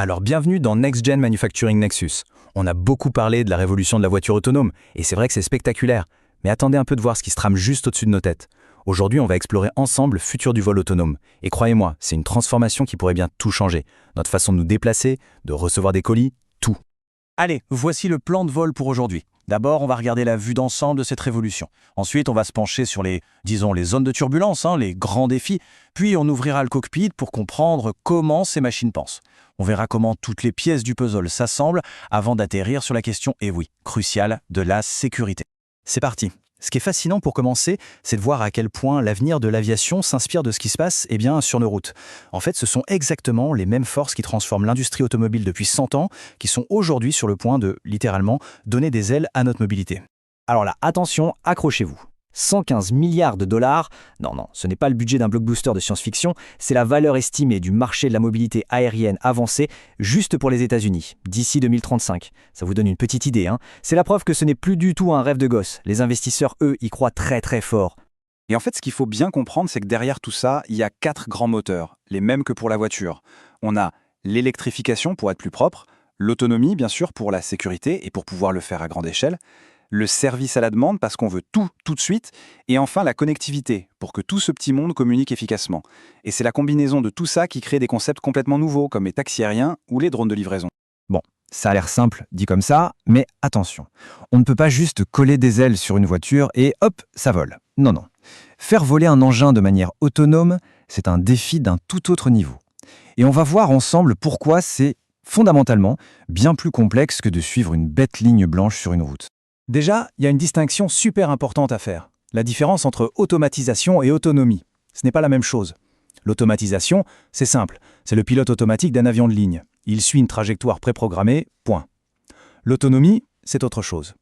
Alors bienvenue dans Next Gen Manufacturing Nexus. On a beaucoup parlé de la révolution de la voiture autonome, et c'est vrai que c'est spectaculaire. Mais attendez un peu de voir ce qui se trame juste au-dessus de nos têtes. Aujourd'hui, on va explorer ensemble le futur du vol autonome. Et croyez-moi, c'est une transformation qui pourrait bien tout changer. Notre façon de nous déplacer, de recevoir des colis, tout. Allez, voici le plan de vol pour aujourd'hui. D'abord, on va regarder la vue d'ensemble de cette révolution. Ensuite, on va se pencher sur les zones de turbulence, les grands défis. Puis, on ouvrira le cockpit pour comprendre comment ces machines pensent. On verra comment toutes les pièces du puzzle s'assemblent avant d'atterrir sur la question, et oui, cruciale, de la sécurité. C'est parti. Ce qui est fascinant pour commencer, c'est de voir à quel point l'avenir de l'aviation s'inspire de ce qui se passe sur nos routes. En fait, ce sont exactement les mêmes forces qui transforment l'industrie automobile depuis 100 ans, qui sont aujourd'hui sur le point de, littéralement, donner des ailes à notre mobilité. Alors là, attention, accrochez-vous. 115 milliards de dollars, non, ce n'est pas le budget d'un blockbuster de science-fiction, c'est la valeur estimée du marché de la mobilité aérienne avancée juste pour les États-Unis, d'ici 2035. Ça vous donne une petite idée, C'est la preuve que ce n'est plus du tout un rêve de gosse. Les investisseurs, eux, y croient très très fort. Et en fait, ce qu'il faut bien comprendre, c'est que derrière tout ça, il y a 4 grands moteurs, les mêmes que pour la voiture. On a l'électrification pour être plus propre, l'autonomie, bien sûr, pour la sécurité et pour pouvoir le faire à grande échelle, le service à la demande parce qu'on veut tout de suite, et enfin la connectivité, pour que tout ce petit monde communique efficacement. Et c'est la combinaison de tout ça qui crée des concepts complètement nouveaux, comme les taxis aériens ou les drones de livraison. Bon, ça a l'air simple, dit comme ça, mais attention. On ne peut pas juste coller des ailes sur une voiture et hop, ça vole. Non. Faire voler un engin de manière autonome, c'est un défi d'un tout autre niveau. Et on va voir ensemble pourquoi c'est fondamentalement bien plus complexe que de suivre une bête ligne blanche sur une route. Déjà, il y a une distinction super importante à faire. La différence entre automatisation et autonomie. Ce n'est pas la même chose. L'automatisation, c'est simple. C'est le pilote automatique d'un avion de ligne. Il suit une trajectoire préprogrammée, point. L'autonomie, c'est autre chose.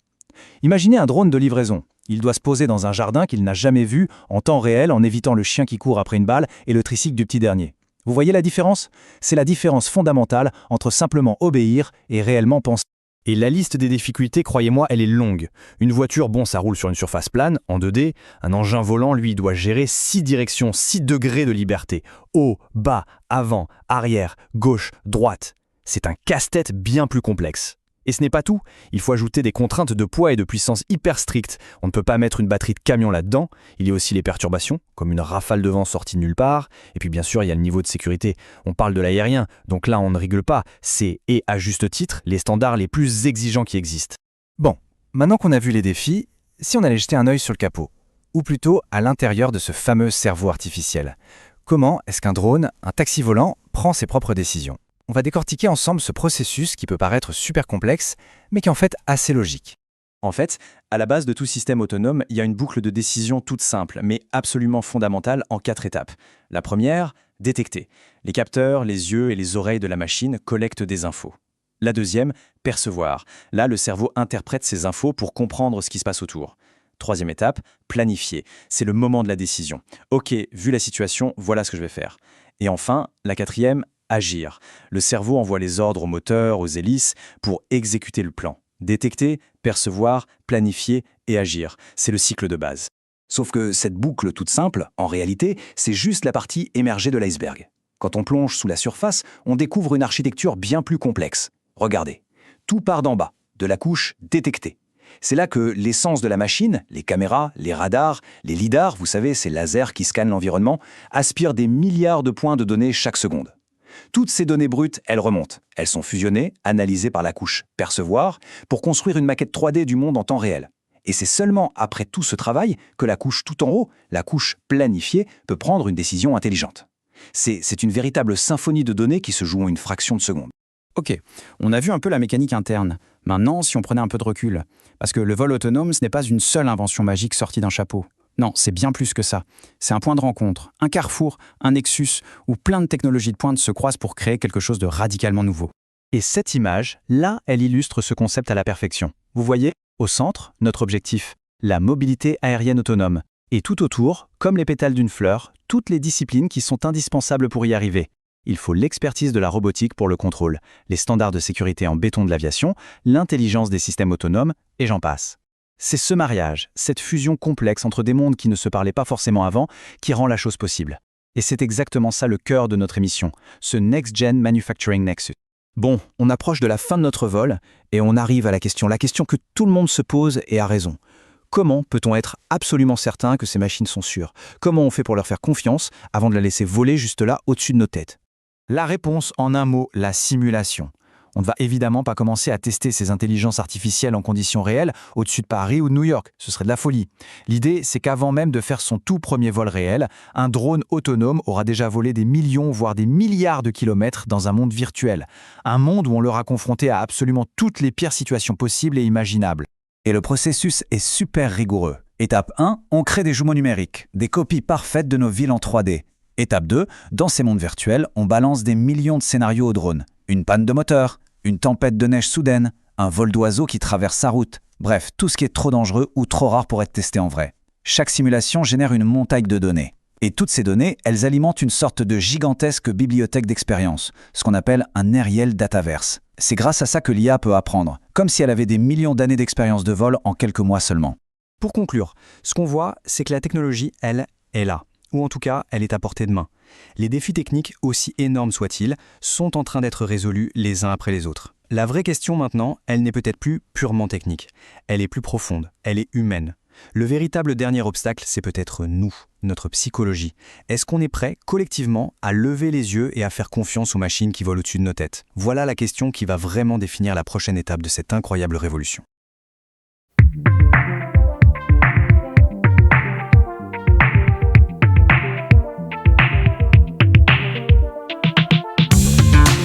Imaginez un drone de livraison. Il doit se poser dans un jardin qu'il n'a jamais vu en temps réel en évitant le chien qui court après une balle et le tricycle du petit dernier. Vous voyez la différence ? C'est la différence fondamentale entre simplement obéir et réellement penser. Et la liste des difficultés, croyez-moi, elle est longue. Une voiture, ça roule sur une surface plane, en 2D. Un engin volant, lui, doit gérer 6 directions, 6 degrés de liberté. Haut, bas, avant, arrière, gauche, droite. C'est un casse-tête bien plus complexe. Et ce n'est pas tout. Il faut ajouter des contraintes de poids et de puissance hyper strictes. On ne peut pas mettre une batterie de camion là-dedans. Il y a aussi les perturbations, comme une rafale de vent sortie de nulle part. Et puis bien sûr, il y a le niveau de sécurité. On parle de l'aérien, donc là on ne rigole pas. C'est, et à juste titre, les standards les plus exigeants qui existent. Bon, maintenant qu'on a vu les défis, si on allait jeter un œil sur le capot, ou plutôt à l'intérieur de ce fameux cerveau artificiel. Comment est-ce qu'un drone, un taxi volant, prend ses propres décisions ? On va décortiquer ensemble ce processus qui peut paraître super complexe, mais qui est en fait assez logique. En fait, à la base de tout système autonome, il y a une boucle de décision toute simple, mais absolument fondamentale en 4 étapes. La première, détecter. Les capteurs, les yeux et les oreilles de la machine collectent des infos. La deuxième, percevoir. Là, le cerveau interprète ces infos pour comprendre ce qui se passe autour. Troisième étape, planifier. C'est le moment de la décision. Ok, vu la situation, voilà ce que je vais faire. Et enfin, la quatrième, agir. Le cerveau envoie les ordres aux moteurs, aux hélices, pour exécuter le plan. Détecter, percevoir, planifier et agir. C'est le cycle de base. Sauf que cette boucle toute simple, en réalité, c'est juste la partie émergée de l'iceberg. Quand on plonge sous la surface, on découvre une architecture bien plus complexe. Regardez, tout part d'en bas, de la couche détectée. C'est là que l'essence de la machine, les caméras, les radars, les lidars, vous savez, ces lasers qui scannent l'environnement, aspirent des milliards de points de données chaque seconde. Toutes ces données brutes, elles remontent. Elles sont fusionnées, analysées par la couche percevoir, pour construire une maquette 3D du monde en temps réel. Et c'est seulement après tout ce travail que la couche tout en haut, la couche planifiée, peut prendre une décision intelligente. C'est une véritable symphonie de données qui se joue en une fraction de seconde. Ok, on a vu un peu la mécanique interne. Maintenant, si on prenait un peu de recul, parce que le vol autonome, ce n'est pas une seule invention magique sortie d'un chapeau. Non, c'est bien plus que ça. C'est un point de rencontre, un carrefour, un nexus, où plein de technologies de pointe se croisent pour créer quelque chose de radicalement nouveau. Et cette image, là, elle illustre ce concept à la perfection. Vous voyez, au centre, notre objectif, la mobilité aérienne autonome. Et tout autour, comme les pétales d'une fleur, toutes les disciplines qui sont indispensables pour y arriver. Il faut l'expertise de la robotique pour le contrôle, les standards de sécurité en béton de l'aviation, l'intelligence des systèmes autonomes, et j'en passe. C'est ce mariage, cette fusion complexe entre des mondes qui ne se parlaient pas forcément avant, qui rend la chose possible. Et c'est exactement ça le cœur de notre émission, ce Next Gen Manufacturing Nexus. Bon, on approche de la fin de notre vol et on arrive à la question que tout le monde se pose et a raison. Comment peut-on être absolument certain que ces machines sont sûres? Comment on fait pour leur faire confiance avant de la laisser voler juste là au-dessus de nos têtes? La réponse en un mot, la simulation. On ne va évidemment pas commencer à tester ces intelligences artificielles en conditions réelles au-dessus de Paris ou de New York, ce serait de la folie. L'idée, c'est qu'avant même de faire son tout premier vol réel, un drone autonome aura déjà volé des millions, voire des milliards de kilomètres dans un monde virtuel. Un monde où on l'aura confronté à absolument toutes les pires situations possibles et imaginables. Et le processus est super rigoureux. Étape 1, on crée des jumeaux numériques, des copies parfaites de nos villes en 3D. Étape 2, dans ces mondes virtuels, on balance des millions de scénarios au drone. Une panne de moteur, une tempête de neige soudaine, un vol d'oiseau qui traverse sa route. Bref, tout ce qui est trop dangereux ou trop rare pour être testé en vrai. Chaque simulation génère une montagne de données. Et toutes ces données, elles alimentent une sorte de gigantesque bibliothèque d'expérience, ce qu'on appelle un aerial dataverse. C'est grâce à ça que l'IA peut apprendre, comme si elle avait des millions d'années d'expérience de vol en quelques mois seulement. Pour conclure, ce qu'on voit, c'est que la technologie, elle, est là. Ou en tout cas, elle est à portée de main. Les défis techniques, aussi énormes soient-ils, sont en train d'être résolus les uns après les autres. La vraie question maintenant, elle n'est peut-être plus purement technique. Elle est plus profonde, elle est humaine. Le véritable dernier obstacle, c'est peut-être nous, notre psychologie. Est-ce qu'on est prêt, collectivement, à lever les yeux et à faire confiance aux machines qui volent au-dessus de nos têtes? Voilà la question qui va vraiment définir la prochaine étape de cette incroyable révolution.